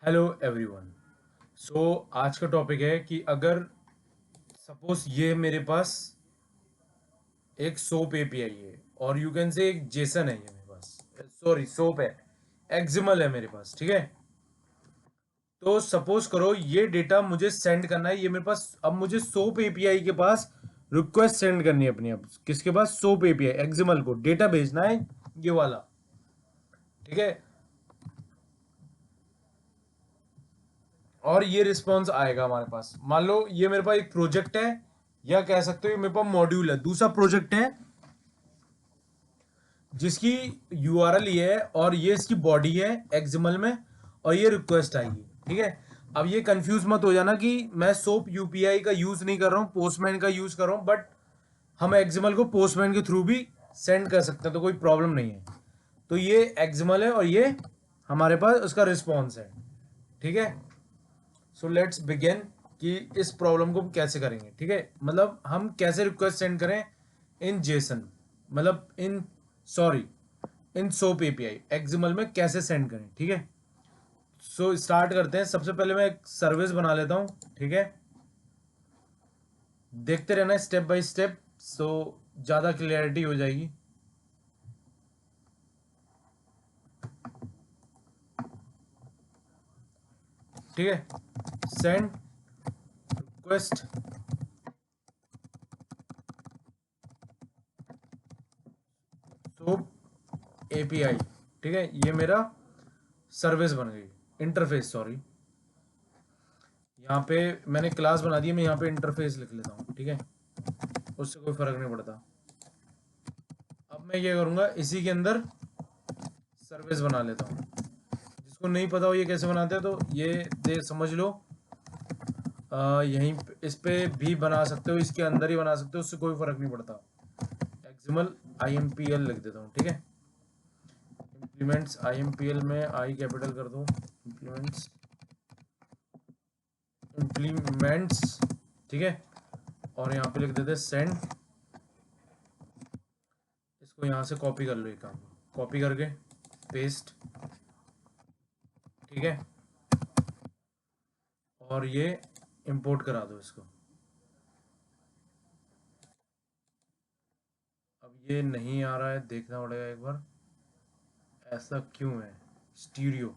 Hello everyone. सो आज का topic है कि अगर सपोज ये मेरे पास एक सोप एपीआई है और यू कैन से एक जेसन है, ये मेरे पास सॉरी सोप है, एक्सिमल है मेरे पास, ठीक है। तो सपोज करो ये डेटा मुझे सेंड करना है, ये मेरे पास अब मुझे सोप एपीआई के पास रिक्वेस्ट सेंड करनी है अपनी। अब किसके पास? सोप एपीआई एक्सिमल को डेटा भेजना है, ये वाला, ठीक है। और ये रिस्पॉन्स आएगा हमारे पास। मान लो ये मेरे पास एक प्रोजेक्ट है, या कह सकते हो ये मेरे पास मॉड्यूल है। दूसरा प्रोजेक्ट है जिसकी यूआरएल ये है और ये इसकी बॉडी है एक्सएमएल में, और ये रिक्वेस्ट आएगी, ठीक है। अब ये कंफ्यूज मत हो जाना कि मैं सोप यूपीआई का यूज नहीं कर रहा हूँ, पोस्टमैन का यूज कर रहा हूँ, बट हम एक्सएमएल को पोस्टमैन के थ्रू भी सेंड कर सकते हैं, तो कोई प्रॉब्लम नहीं है। तो ये एक्सएमएल है और ये हमारे पास उसका रिस्पॉन्स है, ठीक है। सो लेट्स बिगिन कि इस प्रॉब्लम को कैसे करेंगे, ठीक है। मतलब हम कैसे रिक्वेस्ट सेंड करें इन जेसन, मतलब in sorry in SOAP API XML में कैसे सेंड करें, ठीक है। सो स्टार्ट करते हैं। सबसे पहले मैं एक सर्विस बना लेता हूं, ठीक है। देखते रहना स्टेप बाय स्टेप, सो ज्यादा क्लियरिटी हो जाएगी। ठीक है, सेंड रिक्वेस्ट सोप एपीआई, ठीक है। ये मेरा सर्विस बन गई, इंटरफेस सॉरी। यहाँ पे मैंने क्लास बना दी है, मैं यहाँ पे इंटरफेस लिख लेता हूँ, ठीक है। उससे कोई फर्क नहीं पड़ता। अब मैं ये करूँगा, इसी के अंदर सर्विस बना लेता हूँ। जिसको नहीं पता हो ये कैसे बनाते हैं, तो ये दे समझ लो। यहीं इस पे भी बना सकते हो, इसके अंदर ही बना सकते हो, उससे कोई फर्क नहीं पड़ता। एक्सएमएल IMPL लिख देता हूँ, ठीक है। इम्प्लीमेंट्स IMPL में आई कैपिटल कर दो, इम्प्लीमेंट्स, ठीक है। और यहाँ पे लिख देते सेंड। इसको यहाँ से कॉपी कर लो, एक काम कॉपी करके पेस्ट, ठीक है। और ये इंपोर्ट करा दो इसको। अब ये नहीं आ रहा है, देखना पड़ेगा एक बार ऐसा क्यों है। स्टीरियो,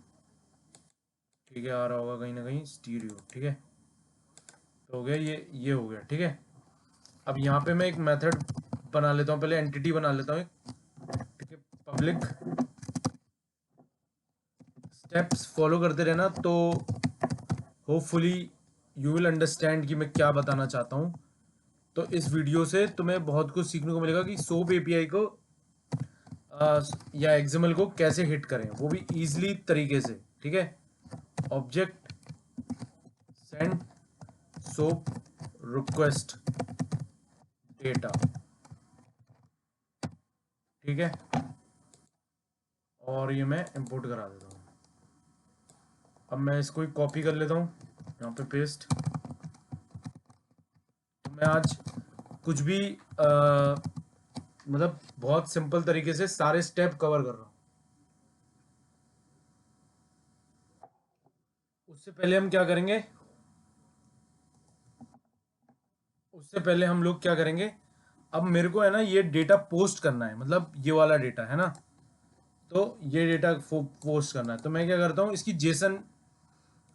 ठीक है, आ रहा होगा कहीं ना कहीं स्टीरियो, ठीक है। तो हो गया, ये हो गया, ठीक है। अब यहाँ पे मैं एक मेथड बना लेता हूँ, पहले एंटिटी बना लेता हूँ एक, ठीक है। पब्लिक स्टेप्स फॉलो करते रहना, तो होपफुली यू विल अंडरस्टैंड कि मैं क्या बताना चाहता हूँ। तो इस वीडियो से तुम्हें बहुत कुछ सीखने को मिलेगा कि सोप एपीआई को या एक्सएमएल को कैसे हिट करें, वो भी इजीली तरीके से, ठीक है। Object send soap request data, ठीक है। और ये मैं इंपोर्ट करा देता हूँ। अब मैं इसको कॉपी कर लेता हूँ, यहाँ पे पेस्ट। तो मैं आज कुछ भी मतलब बहुत सिंपल तरीके से सारे स्टेप कवर कर रहा हूँ। उससे पहले हम क्या करेंगे, उससे पहले हम लोग क्या करेंगे, अब मेरे को है ना ये डेटा पोस्ट करना है, मतलब ये वाला डेटा है ना, तो ये डेटा पोस्ट करना है। तो मैं क्या करता हूँ, इसकी जेसन,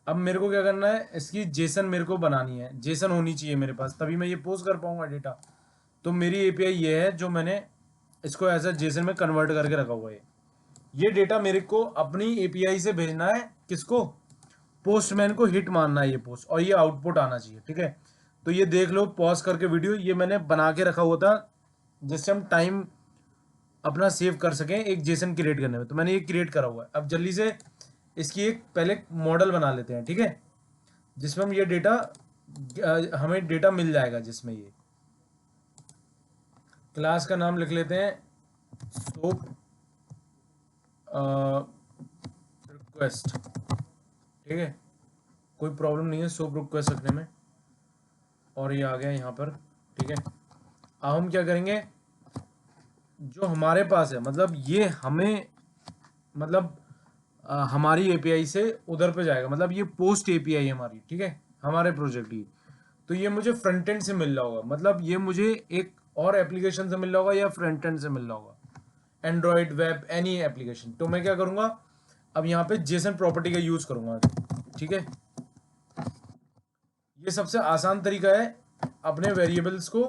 अब मेरे को क्या करना है, इसकी जेसन मेरे को बनानी है, जेसन होनी चाहिए मेरे पास, तभी मैं ये पोस्ट कर पाऊंगा डेटा। तो मेरी एपीआई ये है जो मैंने इसको एज अ जेसन में कन्वर्ट करके रखा हुआ है। ये डेटा मेरे को अपनी एपीआई से भेजना है, किसको? पोस्टमैन को हिट मारना है ये पोस्ट, और ये आउटपुट आना चाहिए, ठीक है। तो ये देख लो पॉज करके वीडियो, ये मैंने बना के रखा हुआ था जिससे हम टाइम अपना सेव कर सकें एक जेसन क्रिएट करने में। तो मैंने ये क्रिएट करा हुआ है। अब जल्दी से इसकी एक पहले मॉडल बना लेते हैं, ठीक है, जिसमें हम ये डेटा, हमें डेटा मिल जाएगा, जिसमें ये क्लास का नाम लिख लेते हैं सोप रिक्वेस्ट, ठीक है। कोई प्रॉब्लम नहीं है सोप रिक्वेस्ट रखने में। और ये आ गया यहाँ पर, ठीक है। अब हम क्या करेंगे, जो हमारे पास है, मतलब ये हमें, मतलब हमारी एपीआई से उधर पे जाएगा, मतलब ये पोस्ट एपीआई हमारी, ठीक है, हमारे प्रोजेक्ट की। तो ये मुझे फ्रंट एंड से मिल रहा होगा, मतलब ये मुझे एक और एप्लीकेशन से मिल रहा होगा या फ्रंट एंड से मिल रहा होगा, एंड्रॉयड वेब एनी एप्लीकेशन। तो मैं क्या करूँगा, अब यहाँ पे जेसन प्रॉपर्टी का यूज़ करूँगा, ठीक है। ये सबसे आसान तरीका है अपने वेरिएबल्स को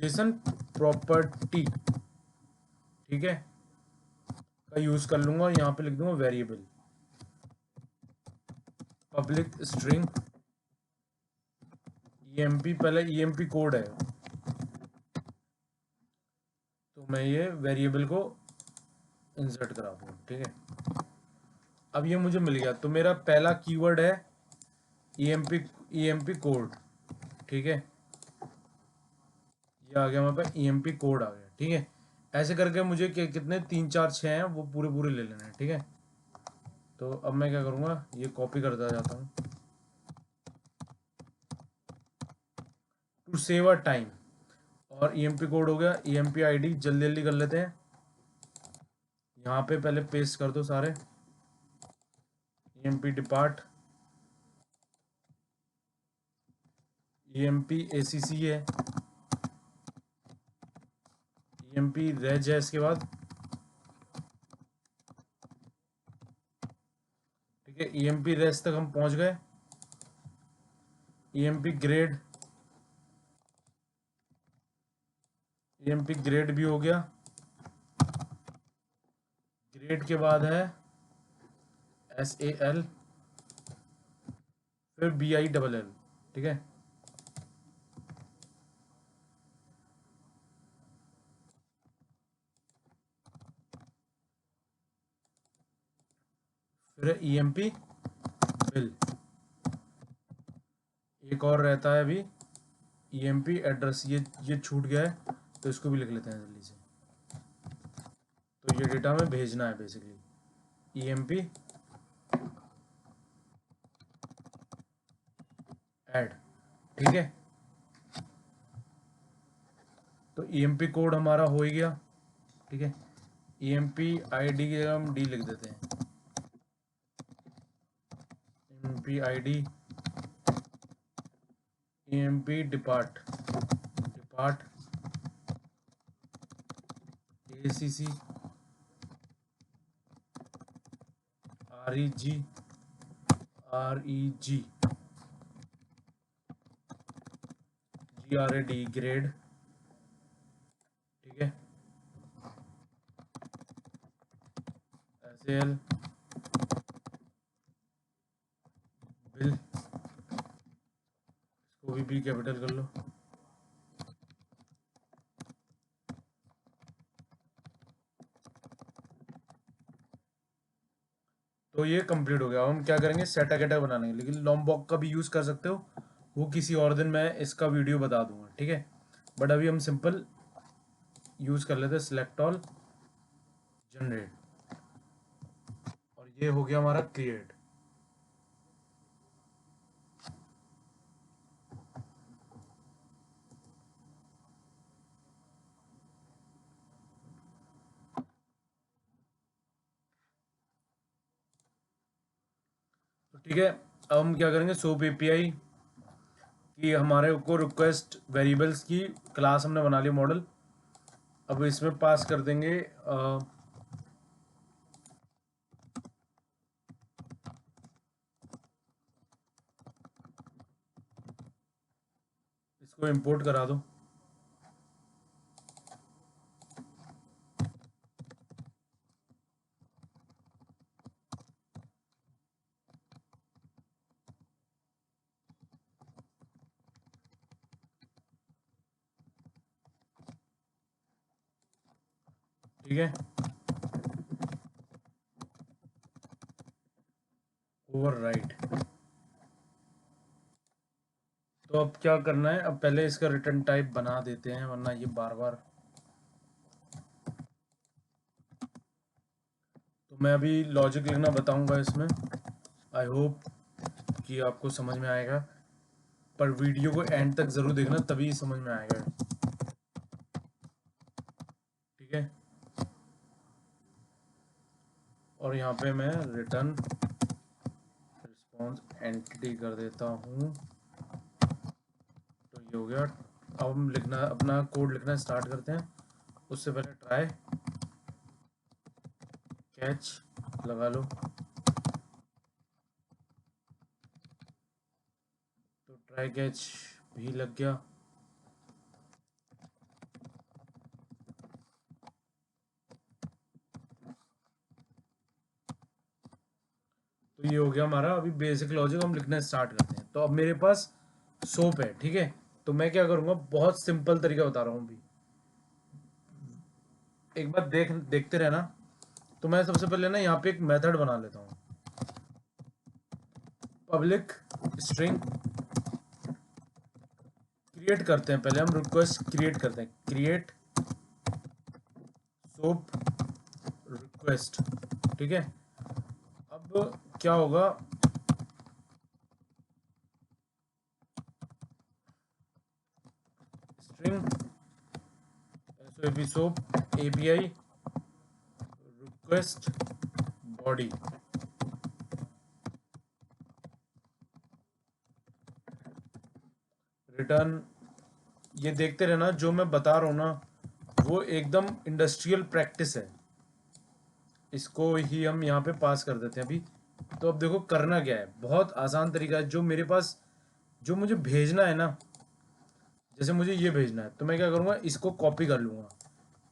जेसन प्रॉपर्टी, ठीक है, का यूज़ कर लूँगा। यहाँ पे लिख दूंगा वेरिएबल पब्लिक स्ट्रिंग ईएमपी, पहले ईएमपी कोड है, तो मैं ये वेरिएबल को इंसर्ट करा दूँ, ठीक है। अब ये मुझे मिल गया, तो मेरा पहला कीवर्ड है ईएमपी कोड, ठीक है। ये आ गया मेरे पास, ईएमपी कोड आ गया, ठीक है। ऐसे करके मुझे कितने 3 4 6 हैं वो पूरे पूरे ले लेने हैं, ठीक है। तो अब मैं क्या करूँगा, ये कॉपी करता जाता हूँ टू सेव अ टाइम। और ईएमपी कोड हो गया, ईएमपी आईडी जल्दी जल्दी कर लेते हैं। यहाँ पे पहले पेस्ट कर दो सारे, ईएमपी डिपार्ट, ईएमपी एसीसी है, ईएमपी रेज है इसके बाद, ठीक है। ईएमपी रेज तक हम पहुंच गए। ईएमपी ग्रेड, ईएमपी ग्रेड भी हो गया। ग्रेड के बाद है SAL, फिर BILL, ठीक है। फिर EMP बिल, एक और रहता है अभी EMP एड्रेस, ये छूट गया है, तो इसको भी लिख लेते हैं जल्दी से। तो ये डेटा में भेजना है बेसिकली, EMP ऐड, ठीक है। तो EMP कोड हमारा हो ही गया, ठीक है। EMP ID की जगह हम D लिख देते हैं, EMP ID, EMP depart ACC REG GRAD grade, ठीक है। SAL बिल, इसको भी B कैपिटल कर लो। तो ये कंप्लीट हो गया। अब हम क्या करेंगे, सेट अगेटर बनाने, लेकिन लॉम्बॉक का भी यूज़ कर सकते हो, वो किसी और दिन मैं इसका वीडियो बता दूंगा, ठीक है। बट अभी हम सिंपल यूज़ कर लेते हैं सिलेक्ट ऑल जनरेट, और ये हो गया हमारा क्रिएट। तो ठीक है, अब हम क्या करेंगे, सोप एपीआई की हमारे को रिक्वेस्ट वेरिएबल्स की क्लास हमने बना ली मॉडल। अब इसमें पास कर देंगे इसको इंपोर्ट करा दो, ठीक है। ओवरराइट। तो अब क्या करना है, अब पहले इसका रिटर्न टाइप बना देते हैं, वरना ये बार बार। तो मैं अभी लॉजिक लिखना बताऊंगा इसमें, आई होप कि आपको समझ में आएगा, पर वीडियो को एंड तक ज़रूर देखना, तभी समझ में आएगा, ठीक है। और यहाँ पे मैं रिटर्न रिस्पॉन्स एंटिटी कर देता हूँ। तो ये हो गया। अब हम लिखना अपना कोड लिखना स्टार्ट करते हैं। उससे पहले ट्राई कैच लगा लो। तो ट्राई कैच भी लग गया। तो ये हो गया हमारा अभी बेसिक लॉजिक। हम लिखना स्टार्ट करते हैं। तो अब मेरे पास सोप है, ठीक है। तो मैं क्या करूँगा, बहुत सिंपल तरीका बता रहा हूँ अभी, एक बार देखते रहना। तो मैं सबसे पहले ना यहाँ पे एक मेथड बना लेता हूँ, पब्लिक स्ट्रिंग क्रिएट करते हैं। पहले हम रिक्वेस्ट क्रिएट करते हैं, क्रिएट सोप रिक्वेस्ट, ठीक है। अब क्या होगा, string soap API request body, return. ये देखते रहना, जो मैं बता रहा हूँ ना वो एकदम इंडस्ट्रियल प्रैक्टिस है। इसको ही हम यहाँ पे पास कर देते हैं अभी। तो अब देखो करना क्या है, बहुत आसान तरीका है। जो मेरे पास, जो मुझे भेजना है ना, जैसे मुझे ये भेजना है तो मैं क्या करूँगा, इसको कॉपी कर लूँगा।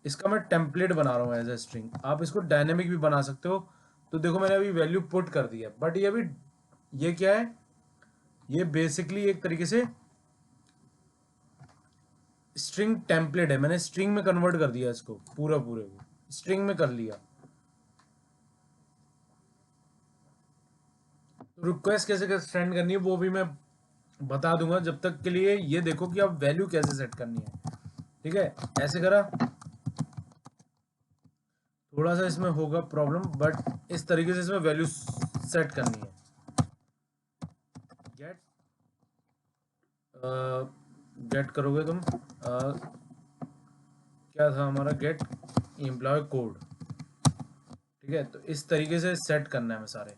इसका मैं टेम्पलेट बना रहा हूँ एज ए स्ट्रिंग। आप इसको डायनेमिक भी बना सकते हो। तो देखो मैंने अभी वैल्यू पुट कर दिया, बट ये अभी, ये क्या है, ये बेसिकली एक तरीके से स्ट्रिंग टेम्पलेट है। मैंने स्ट्रिंग में कन्वर्ट कर दिया इसको, पूरा पूरे को स्ट्रिंग में कर लिया। तो रिक्वेस्ट कैसे सेंड करनी है वो भी मैं बता दूंगा। जब तक के लिए ये देखो कि आप वैल्यू कैसे सेट करनी है, ठीक है। ऐसे करा, थोड़ा सा इसमें होगा प्रॉब्लम, बट इस तरीके से इसमें वैल्यू सेट करनी है। गेट गेट करोगे तुम, क्या था हमारा, गेट एम्प्लॉय कोड, ठीक है। तो इस तरीके से सेट करना है हमें सारे।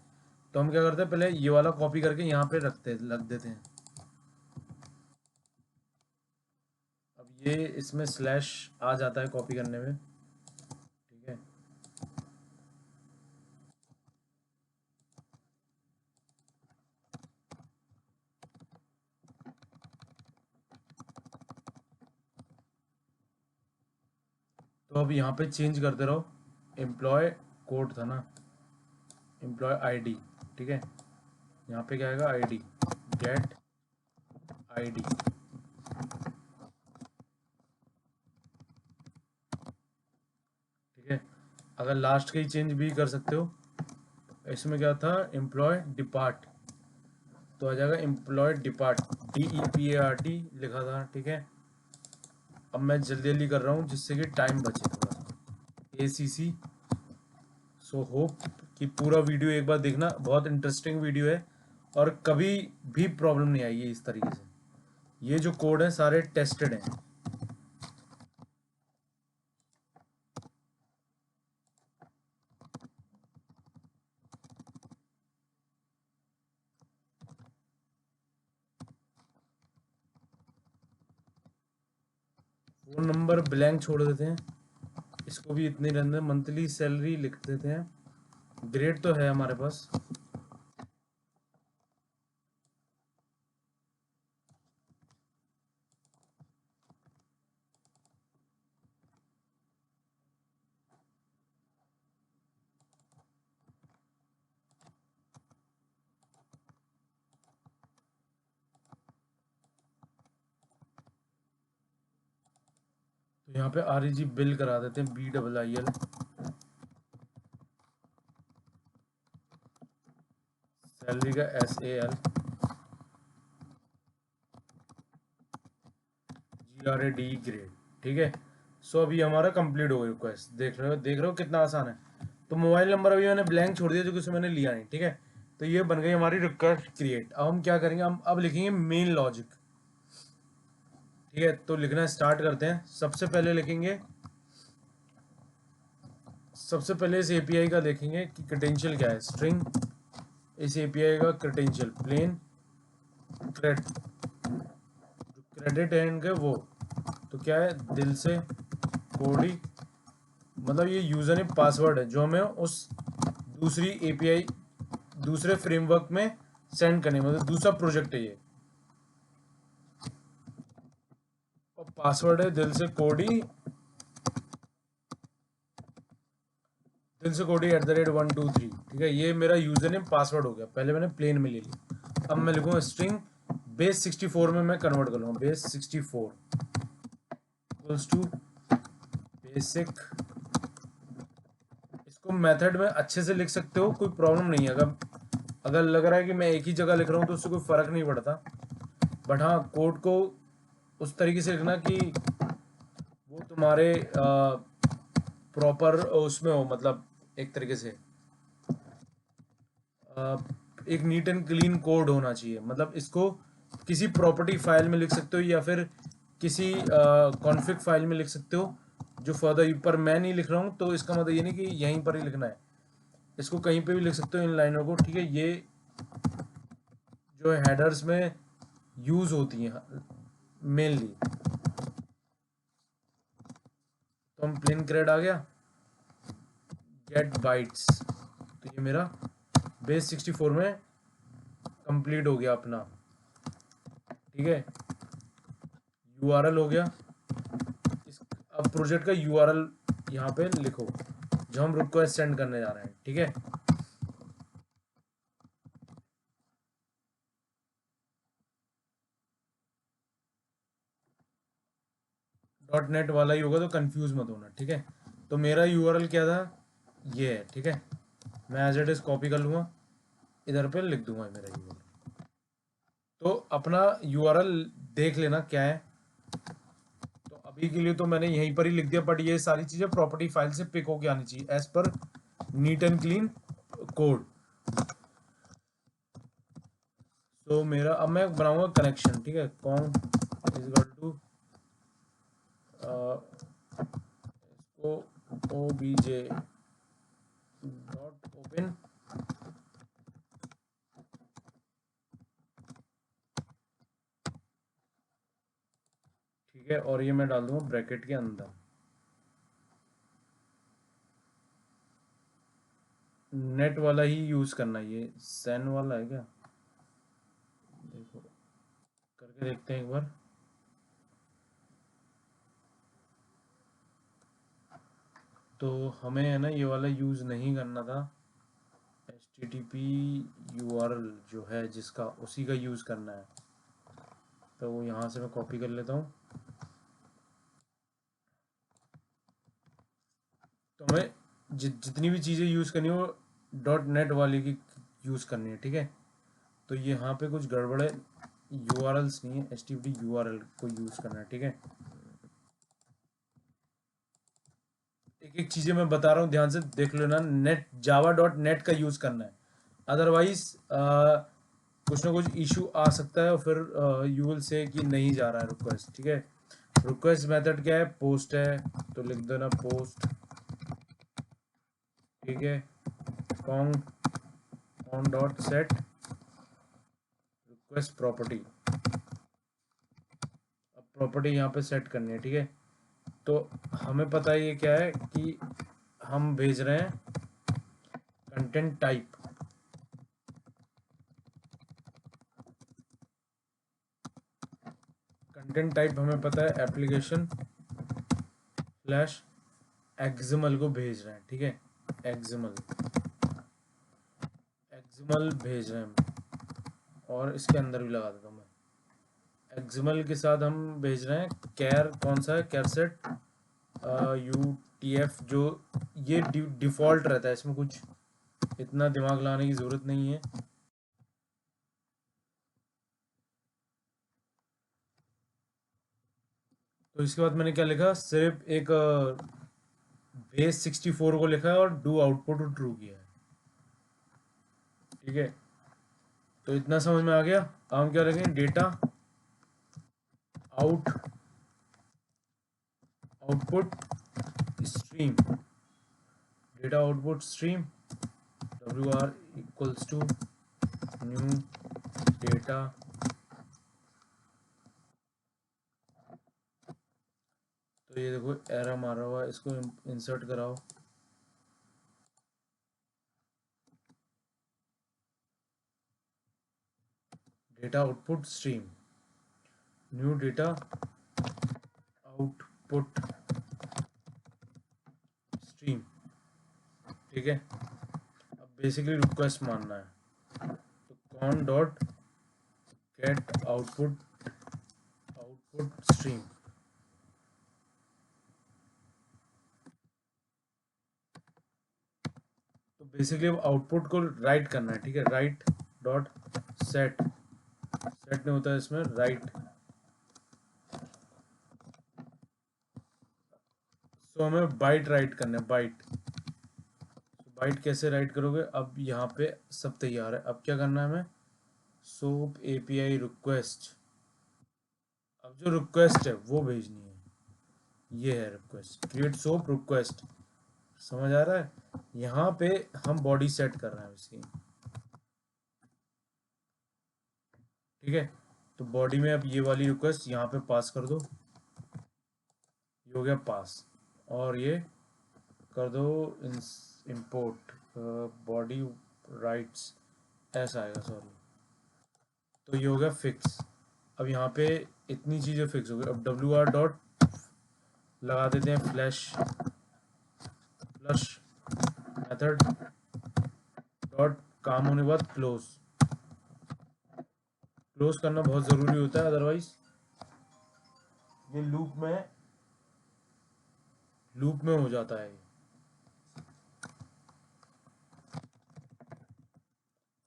तो हम क्या करते हैं, पहले ये वाला कॉपी करके यहाँ पे रख देते हैं। अब ये इसमें स्लैश आ जाता है कॉपी करने में, ठीक है। तो अब यहाँ पे चेंज करते रहो। एम्प्लॉय कोड था ना, एम्प्लॉय आईडी, ठीक है। यहाँ पे क्या आएगा, आईडी, गेट आईडी, ठीक है। अगर लास्ट का ही चेंज भी कर सकते हो। इसमें क्या था, एम्प्लॉय डिपार्ट, तो आ जाएगा एम्प्लॉय डिपार्ट, DEPART लिखा था, ठीक है। अब मैं जल्दी जल्दी कर रहा हूँ जिससे कि टाइम बचे थोड़ा सा। ACC, सो होप कि पूरा वीडियो एक बार देखना, बहुत इंटरेस्टिंग वीडियो है और कभी भी प्रॉब्लम नहीं आएगी इस तरीके से। ये जो कोड है सारे टेस्टेड हैं। फोन नंबर ब्लैंक छोड़ देते हैं, इसको भी इतनी रहने। मंथली सैलरी लिख देते हैं, ग्रेड तो है हमारे पास। तो यहाँ पे REG बिल करा देते हैं, BIIL, सैलरी का SAL, GRAD ग्रेड, ठीक है। सो अभी हमारा कंप्लीट हो गया रिक्वेस्ट। देख रहे हो कितना आसान है। तो मोबाइल नंबर अभी मैंने ब्लैंक छोड़ दिया, जो कि उसमें मैंने लिया नहीं, ठीक है। तो ये बन गई हमारी रिक्वेस्ट क्रिएट। अब हम क्या करेंगे, हम अब लिखेंगे मेन लॉजिक, ठीक है। तो लिखना स्टार्ट करते हैं। सबसे पहले लिखेंगे सबसे पहले इस एपीआई का देखेंगे कि क्रेडेंशियल क्या है। स्ट्रिंग इस एपीआई का क्रेडेंशियल प्लेन क्रेडिट एंड वो तो क्या है, दिल से कोडी, मतलब ये यूजर नेम पासवर्ड है जो हमें उस दूसरी एपीआई दूसरे फ्रेमवर्क में सेंड करने, मतलब दूसरा प्रोजेक्ट है ये। और पासवर्ड है दिल से कोडी @123। ठीक है, ये मेरा यूजर नेम पासवर्ड हो गया। पहले मैंने प्लेन में ले लिया, अब मैं लिखूंगा स्ट्रिंग बेस 64 में मैं कन्वर्ट कर लूँगा। Base 64 equals to basic. इसको मेथड में अच्छे से लिख सकते हो, कोई प्रॉब्लम नहीं है। अगर लग रहा है कि मैं एक ही जगह लिख रहा हूँ तो उससे कोई फर्क नहीं पड़ता, बट हाँ कोड को उस तरीके से लिखना कि वो तुम्हारे प्रॉपर उसमें हो, मतलब एक तरीके से एक नीट एंड क्लीन कोड होना चाहिए। मतलब इसको किसी प्रॉपर्टी फाइल में लिख सकते हो या फिर किसी कॉन्फ़िग फाइल में लिख सकते हो जो फर्दर, पर मैं नहीं लिख रहा हूँ तो इसका मतलब ये नहीं कि यहीं पर ही लिखना है, इसको कहीं पे भी लिख सकते हो इन लाइनों को। ठीक है, ये जो हेडर्स में यूज होती हैं मेनली। तो हम प्लेन क्रेड आ गया, गेट बाइट्स, तो ये मेरा बेस 64 में कंप्लीट हो गया अपना। ठीक है, यूआरएल हो गया। अब प्रोजेक्ट का यूआरएल यहाँ पे लिखो जो हम रिक्वेस्ट सेंड करने जा रहे हैं। ठीक है, .NET वाला ही होगा तो कंफ्यूज मत होना। ठीक है, तो मेरा यूआरएल क्या था, ये है। ठीक है, मैं एज इट इज कॉपी कर लूँगा, इधर पे लिख दूंगा मेरा यूआरएल। तो अपना यूआरएल देख लेना क्या है। तो अभी के लिए तो मैंने यहीं पर ही लिख दिया, बट ये सारी चीज़ें प्रॉपर्टी फाइल से पिक होके आनी चाहिए as per neat and clean code. तो मेरा अब मैं बनाऊंगा कनेक्शन। ठीक है, कॉम इज इक्वल टू इसको obj डॉट ओपन, ठीक है, और ये मैं डाल दूंगा ब्रैकेट के अंदर। नेट वाला ही यूज करना है, ये सैन वाला है क्या, देखो करके देखते हैं एक बार। तो हमें है ना ये वाला यूज नहीं करना था, HTTP URL जो है जिसका, उसी का यूज करना है। तो वो यहाँ से मैं कॉपी कर लेता हूँ। तो हमें जितनी भी चीज़ें यूज़ करनी हो .NET वाले की यूज़ करनी है। ठीक है, तो ये यहाँ पे कुछ गड़बड़ है, URLs नहीं है, HTTP URL को यूज़ करना है। ठीक है, एक एक चीज़ें मैं बता रहा हूँ, ध्यान से देख लेना। java.net का यूज़ करना है, अदरवाइज कुछ ना कुछ इशू आ सकता है और फिर यू विल से कि नहीं जा रहा है रिक्वेस्ट। ठीक है, रिक्वेस्ट मेथड क्या है, पोस्ट है, तो लिख देना पोस्ट। ठीक है, cone dot set request property, अब प्रॉपर्टी यहाँ पे सेट करनी है। ठीक है, तो हमें पता है ये क्या है कि हम भेज रहे हैं कंटेंट टाइप। कंटेंट टाइप हमें पता है एप्लीकेशन /XML को भेज रहे हैं। ठीक है, XML भेज रहे हैं और इसके अंदर भी लगा देता हूँ मैं, XML के साथ हम भेज रहे हैं कैर, कौन सा है, कैरसेट UTF, जो ये डिफ़ॉल्ट रहता है, इसमें कुछ इतना दिमाग लगाने की ज़रूरत नहीं है। तो इसके बाद मैंने क्या लिखा, सिर्फ एक बेस 64 को लिखा है और डू आउटपुट ट्रू किया है। ठीक है, तो इतना समझ में आ गया। अब हम क्या लिखेंगे, data output stream data output stream WR equals to new data, तो ये देखो एरर मारा हुआ है, इसको इंसर्ट कराओ। Data output stream new data output stream, ठीक है। अब बेसिकली रिक्वेस्ट मानना है, तो cone dot gate output stream, तो बेसिकली अब आउटपुट को राइट करना है, ठीक है। राइट डॉट सेट, सेट नहीं होता है इसमें, राइट। तो हमें बाइट राइट करना है, बाइट। बाइट कैसे राइट करोगे, अब यहाँ पे सब तैयार है, अब क्या करना है हमें, सोप API रिक्वेस्ट, अब जो रिक्वेस्ट है वो भेजनी है, ये है रिक्वेस्ट, क्रिएट सोप रिक्वेस्ट, समझ आ रहा है। यहाँ पे हम बॉडी सेट कर रहे हैं इसकी, ठीक है। तो बॉडी में अब ये वाली रिक्वेस्ट यहाँ पे पास कर दो, ये हो गया पास, और ये कर दो इंपोर्ट बॉडी राइट्स, ऐसा आएगा, सॉरी। तो ये हो गया फिक्स। अब यहाँ पे इतनी चीज़ें फिक्स हो गई। अब WR डॉट लगा देते हैं फ्लैश मेथड डॉट, काम होने के बाद क्लोज करना बहुत ज़रूरी होता है, अदरवाइज ये लूप में हो जाता है।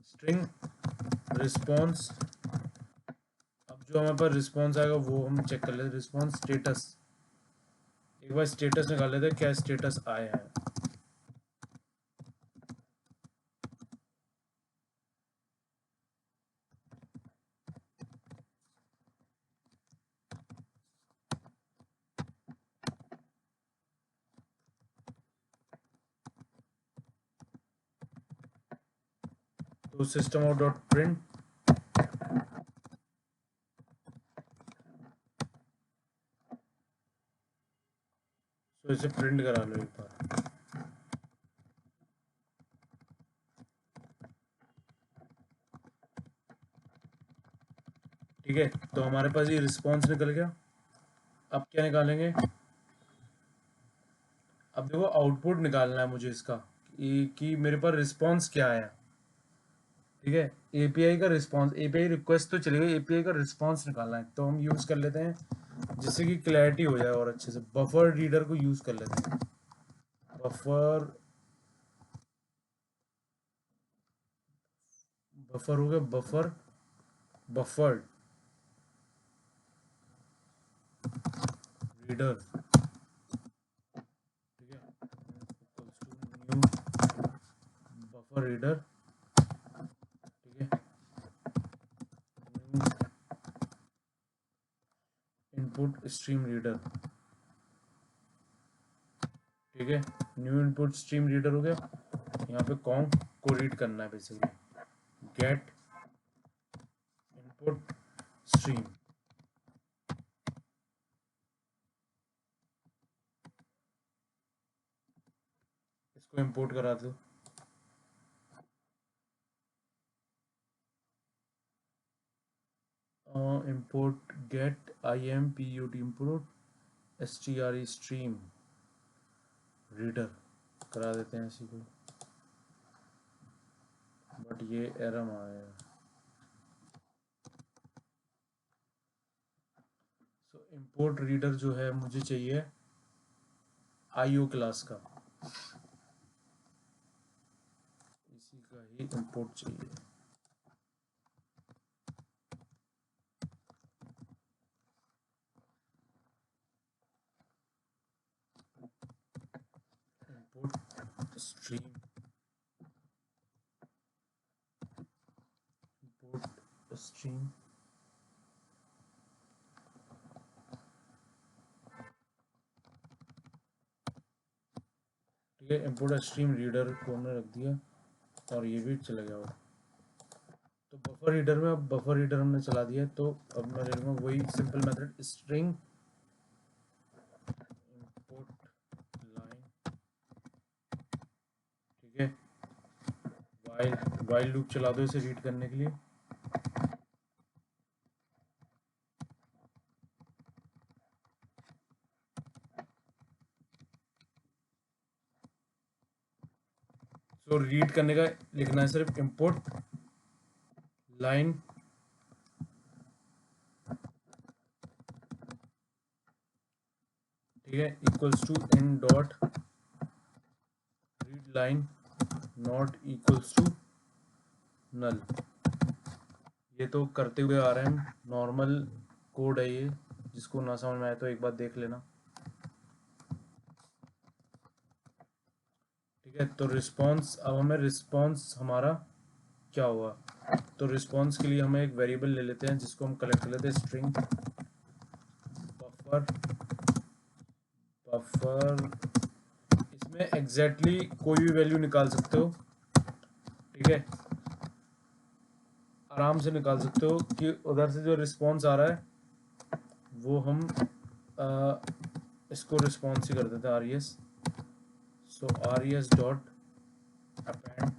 स्ट्रिंग रिस्पॉन्स, अब जो हमारे पास रिस्पॉन्स आएगा वो हम चेक कर लेते हैं। रिस्पॉन्स स्टेटस, एक बार स्टेटस निकाल लेते हैं, क्या स्टेटस आया है। तो सिस्टम आउट डॉट प्रिंट, तो इसे प्रिंट करा लो एक बार, ठीक है। तो हमारे पास ये रिस्पॉन्स निकल गया। अब क्या निकालेंगे, अब देखो आउटपुट निकालना है मुझे इसका, कि मेरे पास रिस्पॉन्स क्या आया, ठीक है। API का रिस्पॉन्स, API रिक्वेस्ट तो चलेगा, API का रिस्पॉन्स निकालना है, तो हम यूज़ कर लेते हैं जिससे कि क्लैरिटी हो जाए और अच्छे से, बफर रीडर को यूज़ कर लेते हैं। बफर हो गया, बफर्ड रीडर, ठीक है, न्यू बफर रीडर, ठीक है, न्यू इनपुट स्ट्रीम रीडर, ठीक है। न्यू इनपुट स्ट्रीम रीडर हो गया। यहाँ पे कॉम को रीड करना है बेसिकली, गेट इनपुट स्ट्रीम, इसको इंपोर्ट करा दो। Import get IMPUT import STRE stream reader करा देते हैं इसी को, बट ये एरर आया। सो इंपोर्ट रीडर जो है मुझे चाहिए IO क्लास का, इसी का ही इंपोर्ट चाहिए। इंपोर्ट स्ट्रीम, इंपोर्ट स्ट्रीम, ठीक ठीक है, इंपोर्ट स्ट्रीम रीडर को हमने रख दिया और ये भी चला गया। और तो बफर रीडर में, अब बफर रीडर हमने चला दिया, तो अब मैं ले लूँगा वही simple method string import line, ठीक है, वाइल लूप चला दो इसे रीड करने के लिए। तो रीड करने का लिखना है सिर्फ इंपोर्ट लाइन, ठीक है, equals to in dot read line not equals to null. ये तो करते हुए आ रहे हैं, नॉर्मल कोड है ये, जिसको ना समझ में आए तो एक बार देख लेना, ठीक है। तो रिस्पॉन्स, अब हमें रिस्पॉन्स हमारा क्या हुआ, तो रिस्पॉन्स के लिए हमें एक वेरिएबल ले लेते हैं जिसको हम कलेक्ट कर लेते हैं, स्ट्रिंग बफर, इसमें एग्जैक्टली कोई भी वैल्यू निकाल सकते हो, ठीक है, आराम से निकाल सकते हो कि उधर से जो रिस्पॉन्स आ रहा है वो हम इसको रिस्पॉन्स ही कर देते हैं, res, सो res डॉट अपेंड,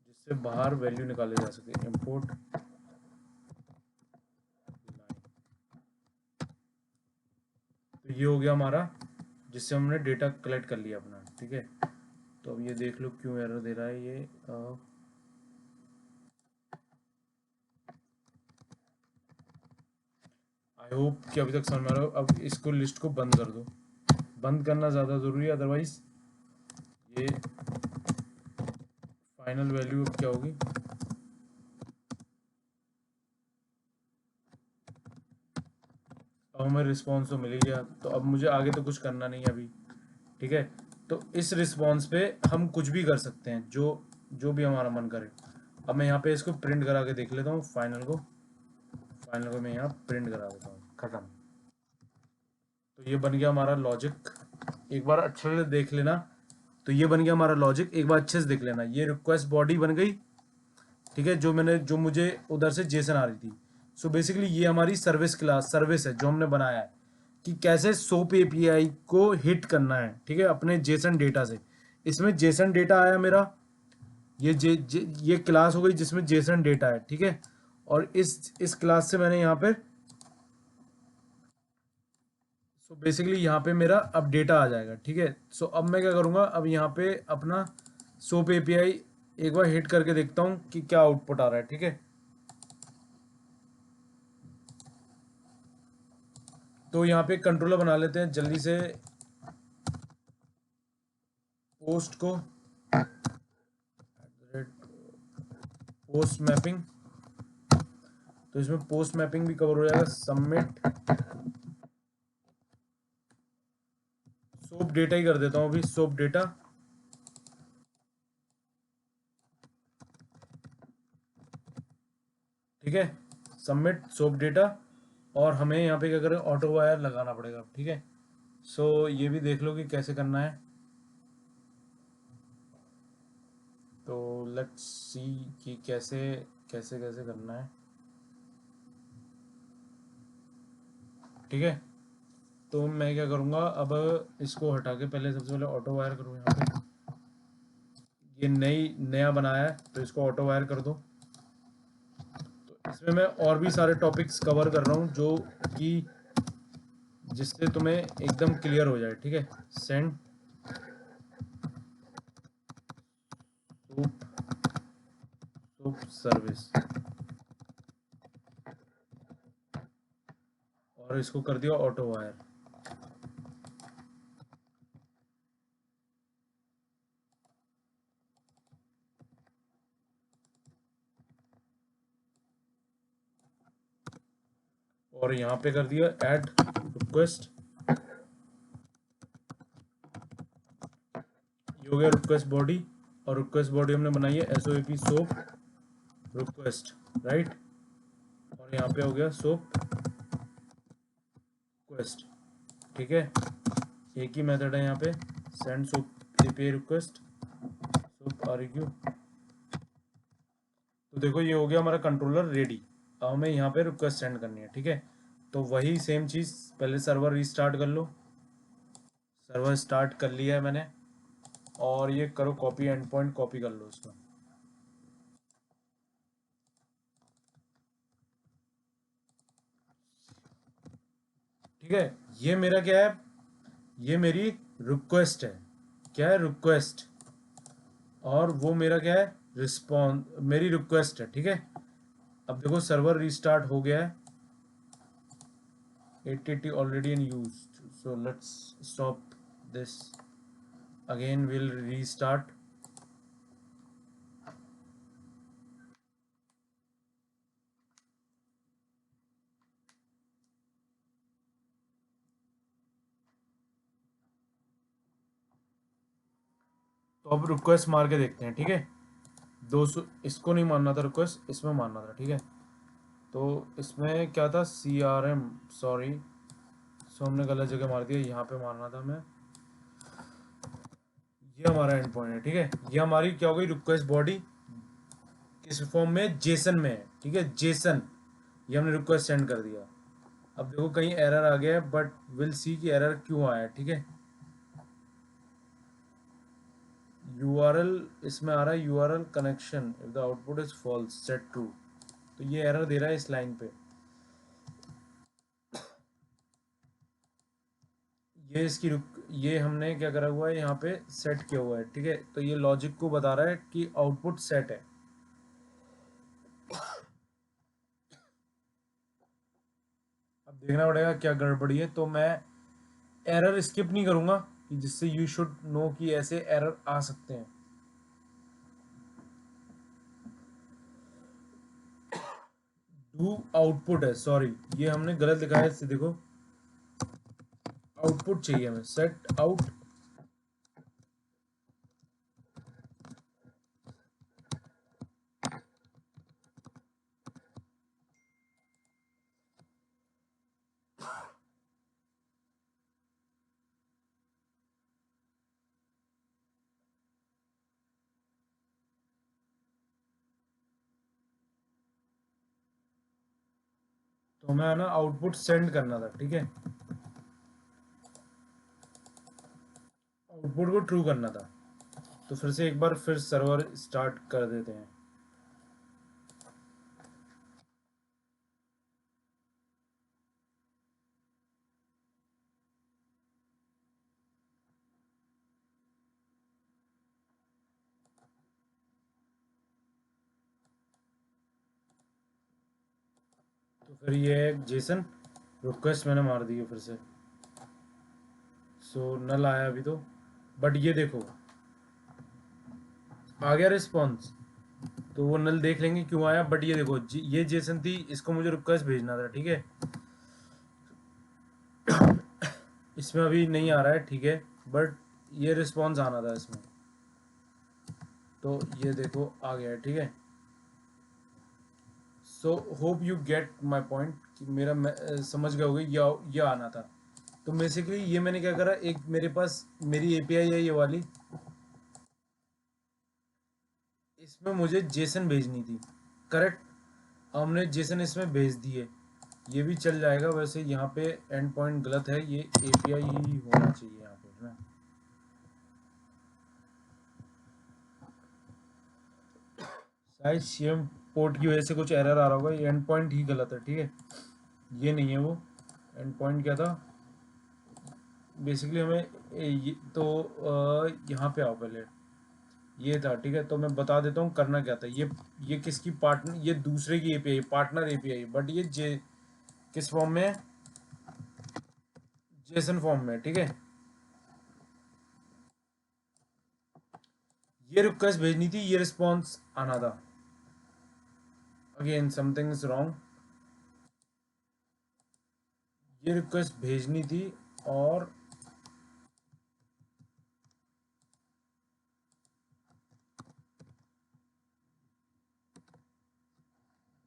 जिससे बाहर वैल्यू निकाले जा सके, इंपोर्ट लाइन। तो ये हो गया हमारा, जिससे हमने डेटा कलेक्ट कर लिया अपना, ठीक है। तो अब ये देख लो क्यों एरर दे रहा है ये, आई होप कि अभी तक समझ में आ रहा हो। अब इसको लिस्ट को बंद कर दो, बंद करना ज़्यादा ज़रूरी है, अदरवाइज ये फाइनल वैल्यू अब क्या होगी, अब हमें रिस्पॉन्स तो मिल ही गया, तो अब मुझे आगे तो कुछ करना नहीं है अभी, ठीक है। तो इस रिस्पॉन्स पे हम कुछ भी कर सकते हैं, जो भी हमारा मन करे। अब मैं यहाँ पे इसको प्रिंट करा के देख लेता हूँ, फाइनल को मैं यहाँ प्रिंट करा देता हूँ, खत्म। तो ये बन गया हमारा लॉजिक, एक बार अच्छे से देख लेना। तो ये बन गया हमारा लॉजिक, एक बार अच्छे से देख लेना। ये रिक्वेस्ट बॉडी बन गई, ठीक है, जो मुझे उधर से जेसन आ रही थी। सो बेसिकली ये हमारी सर्विस है जो हमने बनाया है कि कैसे सोप एपीआई को हिट करना है, ठीक है, अपने जेसन डेटा से। इसमें जेसन डेटा आया मेरा, ये क्लास हो गई जिसमें जेसन डेटा है, ठीक है। और इस क्लास से मैंने यहाँ पे, सो बेसिकली यहाँ पे मेरा अब डेटा आ जाएगा, ठीक है। सो अब मैं क्या करूँगा, अब यहाँ पे अपना सोप एपीआई एक बार हिट करके देखता हूँ कि क्या आउटपुट आ रहा है, ठीक है। तो यहाँ पे कंट्रोलर बना लेते हैं जल्दी से, पोस्ट को पोस्ट मैपिंग, तो इसमें पोस्ट मैपिंग भी कवर हो जाएगा, सबमिट सोप डेटा ही कर देता हूँ अभी, सोप डेटा, ठीक है, सबमिट सोप डेटा। और हमें यहाँ पे क्या करें, ऑटो वायर लगाना पड़ेगा, ठीक है। सो ये भी देख लो कि कैसे करना है। तो लेट्स सी कि कैसे कैसे कैसे करना है, ठीक है। तो मैं क्या करूँगा, अब इसको हटा के पहले सबसे पहले ऑटो वायर करूँ, यहाँ पे ये नया बनाया है तो इसको ऑटो वायर कर दो। तो इसमें मैं और भी सारे टॉपिक्स कवर कर रहा हूँ जो कि जिससे तुम्हें एकदम क्लियर हो जाए, ठीक है। सेंड सोप सर्विस, और इसको कर दिया ऑटो वायर। और यहाँ पे कर दिया ऐड रिक्वेस्ट, ये हो गया रिक्वेस्ट बॉडी। और रिक्वेस्ट बॉडी हमने बनाई है SOAP सोप रिक्वेस्ट, राइट। और यहाँ पे हो गया सोप रिक्वेस्ट, ठीक है। एक ही मेथड है यहाँ पे, सेंड सोप API रिक्वेस्ट सो आरक्यू। तो देखो ये हो गया हमारा कंट्रोलर रेडी। अब हमें यहाँ पे रिक्वेस्ट सेंड करनी है, ठीक है। तो वही सेम चीज़, पहले सर्वर रीस्टार्ट कर लो। सर्वर स्टार्ट कर लिया है मैंने, और ये करो कॉपी, एंड पॉइंट कॉपी कर लो इसमें। ठीक है, ये मेरा क्या है, ये मेरी रिक्वेस्ट है। क्या है, रिक्वेस्ट। और वो मेरा क्या है, रिस्पॉन्स, मेरी रिक्वेस्ट है, ठीक है। अब देखो सर्वर रीस्टार्ट हो गया है, 880 already in use, so let's stop this, again we'll restart। तो अब रिक्वेस्ट मार के देखते हैं, ठीक है। 200 इसको नहीं मानना था, रिक्वेस्ट इसमें मानना था, ठीक है। तो इसमें क्या था, CRM, सॉरी, सो हमने गलत जगह मार दिया, यहाँ पे मारना था मैं। ये हमारा एंड पॉइंट है, ठीक है। ये हमारी क्या हो गई, रिक्वेस्ट बॉडी किस फॉर्म में, जेसन में है, ठीक है, जेसन। ये हमने रिक्वेस्ट सेंड कर दिया। अब देखो कहीं एरर आ गया है, बट विल सी कि एरर क्यों आया है, ठीक है। URL इसमें आ रहा है, URL connection if the output is false set true. तो ये एरर दे रहा है इस लाइन पे। ये इसकी ये हमने क्या करा हुआ है, यहाँ पे सेट किया हुआ है, ठीक है। तो ये लॉजिक को बता रहा है कि आउटपुट सेट है। अब देखना पड़ेगा क्या गड़बड़ी है। तो मैं एरर स्किप नहीं करूंगा, कि जिससे यू शुड नो कि ऐसे एरर आ सकते हैं। डू आउटपुट है, सॉरी ये हमने गलत लिखा है, इससे देखो आउटपुट चाहिए हमें, सेट आउट। तो हमें ना आउटपुट सेंड करना था, ठीक है, आउटपुट को ट्रू करना था। तो फिर से एक बार फिर सर्वर स्टार्ट कर देते हैं। तो फिर ये है जेसन, रिक्वेस्ट मैंने मार दी है फिर से, सो नल आया अभी तो। बट ये देखो आ गया रिस्पॉन्स, तो वो नल देख लेंगे क्यों आया। बट ये देखो ये जेसन थी, इसको मुझे रिक्वेस्ट भेजना था, ठीक है। इसमें अभी नहीं आ रहा है, ठीक है, बट ये रिस्पॉन्स आना था इसमें। तो ये देखो आ गया है, ठीक है। So hope you get my point, कि मेरा समझ गए होगे, ये आना था। तो बेसिकली ये मैंने क्या करा, एक मेरे पास मेरी API है ये वाली, इसमें मुझे जेसन भेजनी थी, करेक्ट। हमने जेसन इसमें भेज दी है, ये भी चल जाएगा। वैसे यहाँ पे एंड पॉइंट गलत है, ये API ही होना चाहिए यहाँ पे, है ना। शायद CM पोर्ट की वजह से कुछ एरर आ रहा होगा, ये एंड पॉइंट ही गलत है, ठीक है। ये नहीं है वो एंड पॉइंट, क्या था बेसिकली हमें ये तो यहाँ पे आओ पहले, ये था, ठीक है। तो मैं बता देता हूँ करना क्या था। ये किसकी पार्टनर, ये दूसरे की API, पार्टनर API, बट ये किस फॉर्म में है, जेसन फॉर्म में, ठीक है। ये रिक्वेस्ट भेजनी थी, ये रिस्पॉन्स आना था। अगेन समथिंग इज रॉन्ग, ये रिक्वेस्ट भेजनी थी, और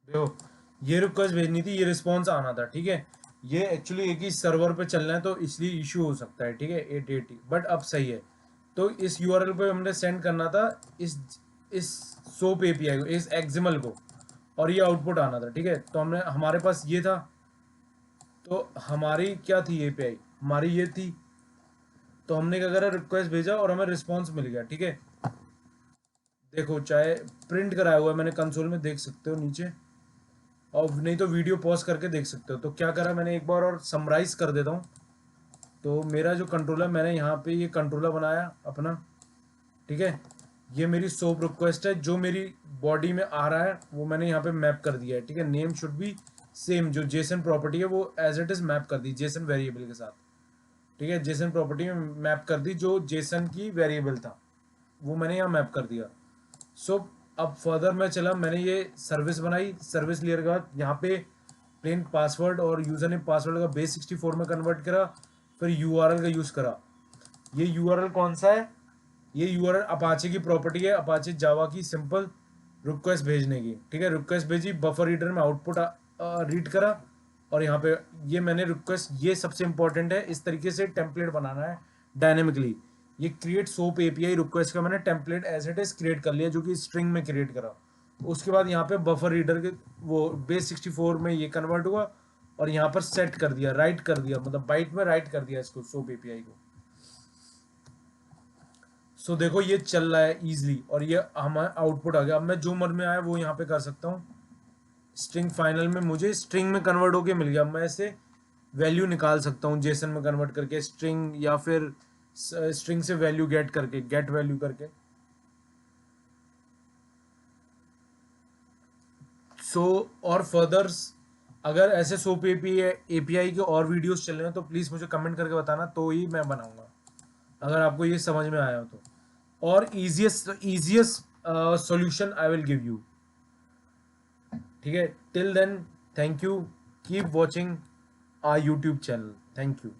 देखो ये रिक्वेस्ट भेजनी थी, ये रिस्पॉन्स आना था, ठीक है। ये एक्चुअली एक ही सर्वर पे चलना है, तो इसलिए इशू हो सकता है, ठीक है, 880, बट अब सही है। तो इस यूआरएल पे हमने सेंड करना था इस सोप एपीआई को, इस एक्सएमएल को, और ये आउटपुट आना था। ठीक है, तो हमने हमारे पास ये था, तो हमारी क्या थी एपीआई, हमारी ये थी। तो हमने क्या करा, रिक्वेस्ट भेजा और हमें रिस्पॉन्स मिल गया। ठीक है, देखो चाहे प्रिंट कराया हुआ है मैंने, कंसोल में देख सकते हो नीचे, और नहीं तो वीडियो पॉज करके देख सकते हो। तो क्या करा मैंने, एक बार और समराइज कर देता हूँ। तो मेरा जो कंट्रोलर, मैंने यहाँ पे ये कंट्रोलर बनाया अपना। ठीक है, ये मेरी सोप रिक्वेस्ट है, जो मेरी बॉडी में आ रहा है वो मैंने यहाँ पे मैप कर दिया है। ठीक है, नेम शुड बी सेम, जो जेसन प्रॉपर्टी है वो एज इट इज मैप कर दी जेसन वेरिएबल के साथ। ठीक है, जेसन प्रॉपर्टी में मैप कर दी, जो जेसन की वेरिएबल था वो मैंने यहाँ मैप कर दिया। सो अब फर्दर मैं चला, मैंने ये सर्विस बनाई, सर्विस लेयर के बाद यहाँ पे प्लेन पासवर्ड और यूजर नेम पासवर्ड का बेस 64 में कन्वर्ट करा, फिर यूआरएल का यूज करा। ये यूआरएल कौन सा है, ये यूआरएल अपाचे की प्रॉपर्टी है, अपाचे जावा की, सिंपल रिक्वेस्ट भेजने की। ठीक है, रिक्वेस्ट भेजी, बफर रीडर में आउटपुट रीड करा, और यहाँ पे ये मैंने रिक्वेस्ट, ये सबसे इंपॉर्टेंट है, इस तरीके से टेम्पलेट बनाना है डायनेमिकली। ये क्रिएट सोप एपीआई रिक्वेस्ट का मैंने template as it is create कर लिया, जो कि स्ट्रिंग में क्रिएट करा। उसके बाद यहाँ पे बफर रीडर के वो बेस 64 में ये कन्वर्ट हुआ, और यहाँ पर सेट कर दिया, राइट कर दिया, मतलब बाइट में राइट कर दिया इसको, सोप एपीआई को। सो देखो ये चल रहा है इजीली, और ये हमारा आउटपुट आ गया। अब मैं जो मन में आया वो यहाँ पे कर सकता हूँ। स्ट्रिंग फाइनल में मुझे स्ट्रिंग में कन्वर्ट होके मिल गया, मैं इसे वैल्यू निकाल सकता हूँ जेसन में कन्वर्ट करके स्ट्रिंग, या फिर स्ट्रिंग से वैल्यू गेट करके, गेट वैल्यू करके। सो और फर्दर अगर ऐसे सोप एपीआई के और वीडियोस चल रहे हैं तो प्लीज़ मुझे कमेंट करके बताना, तो ही मैं बनाऊंगा, अगर आपको ये समझ में आया हो तो। और easiest solution I will give you. ठीक है, till then thank you, keep watching our YouTube channel, thank you.